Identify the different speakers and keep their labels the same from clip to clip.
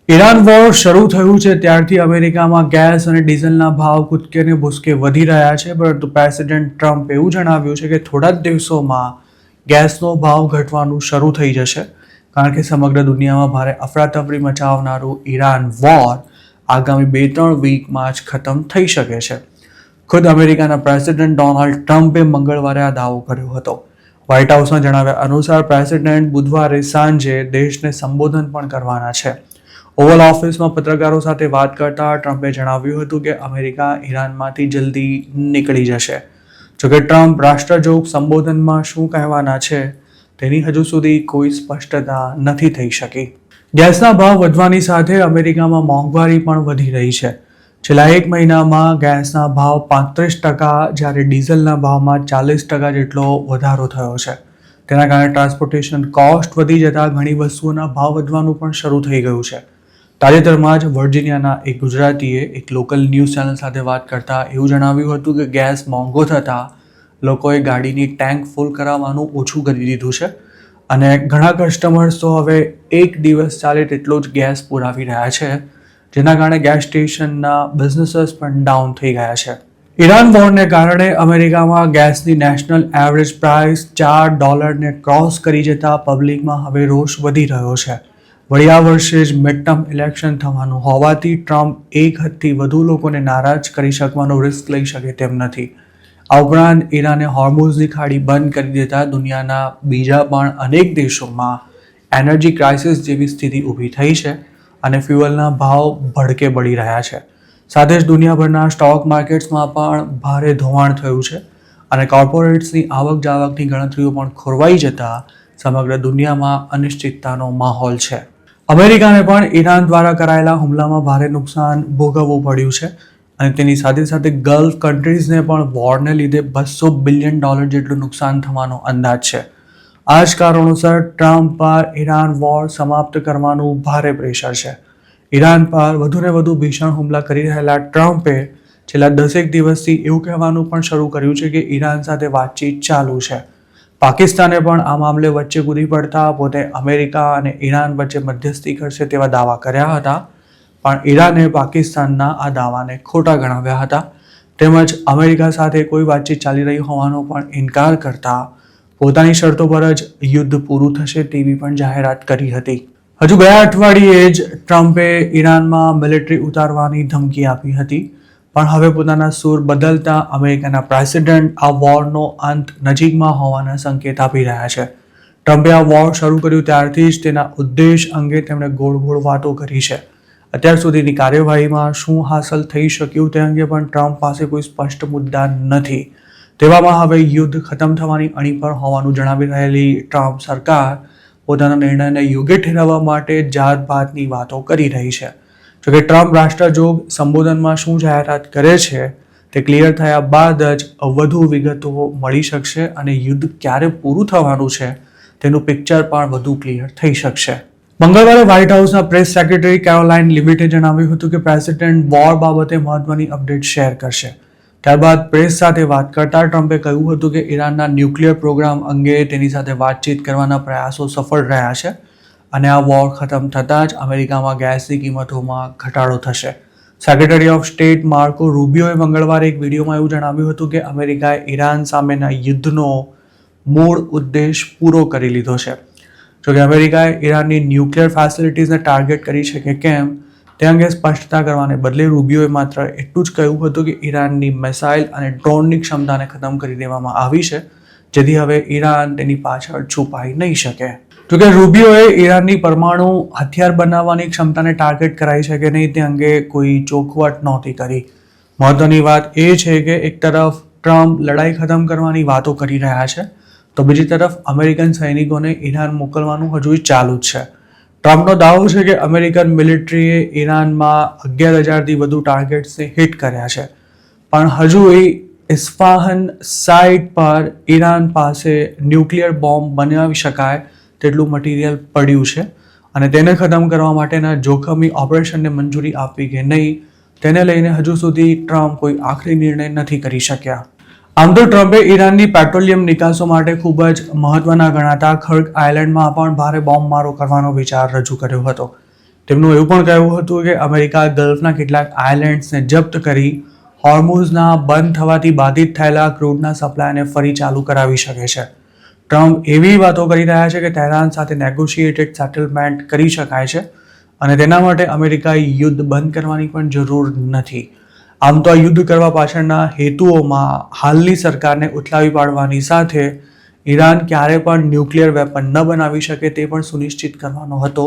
Speaker 1: Iran war શરૂ થયું છે ત્યારથી અમેરિકામાં ગેસ અને ડીઝલના ભાવ કૂદકે ને ભૂસકે વધી રહ્યા છે, પરંતુ પ્રેસિડેન્ટ ટ્રમ્પ એવું જણાવ્યું છે કે થોડા જ દિવસોમાં ગેસનો ભાવ ઘટવાનું શરૂ થઈ જશે, કારણ કે સમગ્ર દુનિયામાં ભારે અફરાતફરી મચાવનારું ઈરાન વોર આગામી 2-3 વીકમાં જ ખતમ થઈ શકે છે. ખુદ અમેરિકાના પ્રેસિડેન્ટ ડોનાલ્ડ ટ્રમ્પે મંગળવારે આ દાવો કર્યો હતો. વ્હાઇટ હાઉસના જણાવ્યા અનુસાર પ્રેસિડેન્ટ બુધવારે સાંજે દેશને સંબોધન પણ કરવાના છે. ઓવલ ઓફિસમાં પત્રકારો સાથે વાત કરતા ટ્રમ્પે જણાવ્યું હતું કે અમેરિકા ઈરાનમાંથી જલ્દી નીકળી જશે. જોકે ટ્રમ્પ રાષ્ટ્રજોગ સંબોધનમાં શું કહેવાના છે તેની હજુ સુધી કોઈ સ્પષ્ટતા નથી થઈ શકી. ગેસના ભાવ વધવાની સાથે અમેરિકામાં મોંઘવારી પણ વધી રહી છે. છેલ્લા 1 મહિનામાં ગેસના ભાવ 35%, જ્યારે ડીઝલના ભાવમાં 40% જેટલો વધારો થયો છે. તેના કારણે ટ્રાન્સપોર્ટેશન કોસ્ટ વધી જતાં ઘણી વસ્તુઓના ભાવ વધવાનું પણ શરૂ થઈ ગયું છે. તાજેતરમાં જ વર્જિનિયાના એક ગુજરાતીએ એક લોકલ ન્યૂઝ ચેનલ સાથે વાત કરતા એવું જણાવ્યું હતું કે ગેસ મોંઘો થતાં લોકોએ ગાડીની ટેન્ક ફૂલ કરાવવાનું ઓછું કરી દીધું છે અને ઘણા કસ્ટમર્સ તો હવે 1 દિવસ ચાલે તેટલો જ ગેસ પુરાવી રહ્યા છે, જેના કારણે ગેસ સ્ટેશનના બિઝનેસીસ પણ ડાઉન થઈ ગયા છે. ઈરાન વોરને કારણે અમેરિકામાં ગેસની નેશનલ એવરેજ પ્રાઇસ $4 ક્રોસ કરી જતાં પબ્લિકમાં હવે રોષ વધી રહ્યો છે. વળી આ વર્ષે જ મિડ-ટર્મ ઇલેક્શન થવાનું હોવાથી ટ્રમ્પ 1 હદથી વધુ લોકોને નારાજ કરી શકવાનો રિસ્ક લઈ શકે તેમ નથી. આ ઉપરાંત ઈરાને હોર્મુઝની ખાડી બંધ કરી દેતા દુનિયાના બીજા પણ અનેક દેશોમાં એનર્જી ક્રાઇસિસ જેવી સ્થિતિ ઊભી થઈ છે અને ફ્યુઅલના ભાવ ભડકે બળી રહ્યા છે. સાથે જ દુનિયાભરના સ્ટોક માર્કેટ્સમાં પણ ભારે ધોવાણ થયું છે અને કોર્પોરેટ્સની આવક જાવકની ગણતરીઓ પણ ખોરવાઈ જતા સમગ્ર દુનિયામાં અનિશ્ચિતતાનો માહોલ છે. અમેરિકાને પણ ઈરાન દ્વારા કરાયેલા હુમલામાં ભારે નુકસાન ભોગવવું પડ્યું છે અને તેની સાથે સાથે ગલ્ફ કન્ટ્રીઝને પણ વોરને લીધે $200 બિલિયન જેટલું નુકસાન થવાનો અંદાજ છે. આ જ કારણોસર ટ્રમ્પ પર ઈરાન વોર સમાપ્ત કરવાનું ભારે પ્રેશર છે. ઈરાન પર વધુને વધુ ભીષણ હુમલા કરી રહેલા ટ્રમ્પે છેલ્લા 10 દિવસથી એવું કહેવાનું પણ શરૂ કર્યું છે કે ઈરાન સાથે વાતચીત ચાલુ છે. પાકિસ્તાને પણ આ મામલે વચ્ચે કૂદી પડતા પોતે અમેરિકા અને ઈરાન વચ્ચે મધ્યસ્થી કરશે તેવા દાવા કર્યા હતા, પણ ઈરાને પાકિસ્તાનના આ દાવાને ખોટા ગણાવ્યા હતા. તેમજ અમેરિકા સાથે કોઈ વાતચીત ચાલી રહી હોવાનો પણ ઇનકાર કરતા પોતાની શરતો પર જ યુદ્ધ પૂરું થશે તેવી પણ જાહેરાત કરી હતી. હજુ ગયા અઠવાડિયે જ ટ્રમ્પે ઈરાનમાં મિલિટરી ઉતારવાની ધમકી આપી હતી, પણ હવે પોતાના સૂર બદલતા અમેરિકાના પ્રેસિડેન્ટ આ વોરનો અંત નજીકમાં હોવાના સંકેત આપી રહ્યા છે. ટ્રમ્પે આ વોર શરૂ કર્યું ત્યારથી જ તેના ઉદ્દેશ અંગે તેમણે ગોળ વાતો કરી છે. અત્યાર સુધીની કાર્યવાહીમાં શું હાંસલ થઈ શક્યું તે અંગે પણ ટ્રમ્પ પાસે કોઈ સ્પષ્ટ મુદ્દા નથી. તેવામાં હવે યુદ્ધ ખતમ થવાની અણી પર હોવાનું જણાવી રહેલી ટ્રમ્પ સરકાર પોતાના નિર્ણયને યોગ્ય ઠેરવવા માટે જાતભાતની વાતો કરી રહી છે. જોકે ટ્રમ્પ રાષ્ટ્રજોગ સંબોધનમાં શું જાહેરાત કરે છે તે ક્લિયર થયા બાદ જ વધુ વિગતો મળી શકશે અને યુદ્ધ ક્યારે પૂરું થવાનું છે તેનું પિક્ચર પણ વધુ ક્લિયર થઈ શકશે. મંગળવારે વ્હાઇટ હાઉસના પ્રેસ સેક્રેટરી કેરોલાઇન લિવિટે જણાવ્યું હતું કે પ્રેસિડેન્ટ વોર બાબતે મહત્વની અપડેટ શેર કરશે. ત્યારબાદ પ્રેસ સાથે વાત કરતા ટ્રમ્પે કહ્યું હતું કે ઈરાનના ન્યુક્લિયર પ્રોગ્રામ અંગે તેની સાથે વાતચીત કરવાના પ્રયાસો સફળ રહ્યા છે અને આ વોર ખતમ થતાં જ અમેરિકામાં ગેસની કિંમતોમાં ઘટાડો થશે. સેક્રેટરી ઓફ સ્ટેટ માર્કો રૂબિયોએ મંગળવારે એક વિડીયોમાં એવું જણાવ્યું હતું કે અમેરિકાએ ઈરાન સામેના યુદ્ધનો મૂળ ઉદ્દેશ પૂરો કરી લીધો છે. જોકે અમેરિકાએ ઈરાનની ન્યુક્લિયર ફેસિલિટીઝને ટાર્ગેટ કરી છે કે કેમ તે અંગે સ્પષ્ટતા કરવાને બદલે રૂબિયોએ માત્ર એટલું જ કહ્યું હતું કે ઈરાનની મિસાઇલ અને ડ્રોનની ક્ષમતાને ખતમ કરી દેવામાં આવી છે, જેથી હવે ઈરાન તેની પાછળ છુપાઈ નહીં શકે. જોકે રૂબિયોએ ઈરાનની પરમાણુ હથિયાર બનાવવાની ક્ષમતાને ટાર્ગેટ કરાઈ છે કે નહીં તે અંગે કોઈ ચોખવટ નહોતી કરી. મહત્વની વાત એ છે કે એક તરફ ટ્રમ્પ લડાઈ ખતમ કરવાની વાતો કરી રહ્યા છે, તો બીજી તરફ અમેરિકન સૈનિકોને ઈરાન મોકલવાનું હજુ ચાલુ જ છે. ટ્રમ્પનો દાવો છે કે અમેરિકન મિલિટરીએ ઈરાનમાં 11,000થી વધુ ટાર્ગેટ્સને હિટ કર્યા છે, પણ હજુ ઇસ્ફાહાન સાઇટ પર ઈરાન પાસે ન્યુક્લિયર બોમ્બ બનાવી શકાય તેટલું મટીરિયલ પડ્યું છે અને તેને ખતમ કરવા માટેના જોખમી ઓપરેશનને મંજૂરી આપવી કે નહીં તેને લઈને હજુ સુધી ટ્રમ્પ કોઈ આખરી નિર્ણય નથી કરી શક્યા. આમ તો ટ્રમ્પે ઈરાનની પેટ્રોલિયમ નિકાસો માટે ખૂબ જ મહત્વના ગણાતા ખર્ગ આઇલેન્ડમાં પણ ભારે બોમ્બમારો કરવાનો વિચાર રજૂ કર્યો હતો. તેમનું એવું પણ કહેવું હતું કે અમેરિકા ગલ્ફના કેટલાક આઇલેન્ડ્સને જપ્ત કરી હોર્મુઝના બંધ થવાથી બાધિત થયેલા ક્રૂડના સપ્લાયને ફરી ચાલુ કરાવી શકે છે. ટ્રમ્પ એવી વાતો કરી રહ્યા છે કે તહેરાન સાથે નેગોશિએટેડ સેટલમેન્ટ કરી શકાય છે અને તેના માટે અમેરિકાએ યુદ્ધ બંધ કરવાની પણ જરૂર નથી. આમ તો આ યુદ્ધ કરવા પાછળના હેતુઓમાં હાલની સરકારને ઉથલાવી પાડવાની સાથે ઈરાન ક્યારે પણ ન્યુક્લિયર વેપન ન બનાવી શકે તે પણ સુનિશ્ચિત કરવાનો હતો.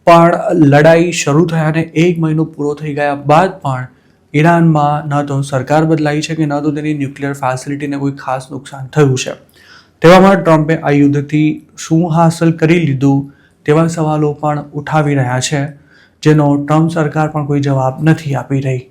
Speaker 1: પણ લડાઈ શરૂ થયાને 1 મહિનો પૂરો થઈ ગયા બાદ પણ ઈરાનમાં ન તો સરકાર બદલાઈ છે કે ન તો તેની ન્યુક્લિયર ફેસિલિટીને કોઈ ખાસ નુકસાન થયું છે. તેવામાં ટ્રમ્પે આ યુદ્ધથી શું હાંસલ કરી લીધું તેવા સવાલો પણ ઉઠાવી રહ્યા છે, જેનો ટ્રમ્પ સરકાર પણ કોઈ જવાબ નથી આપી રહી.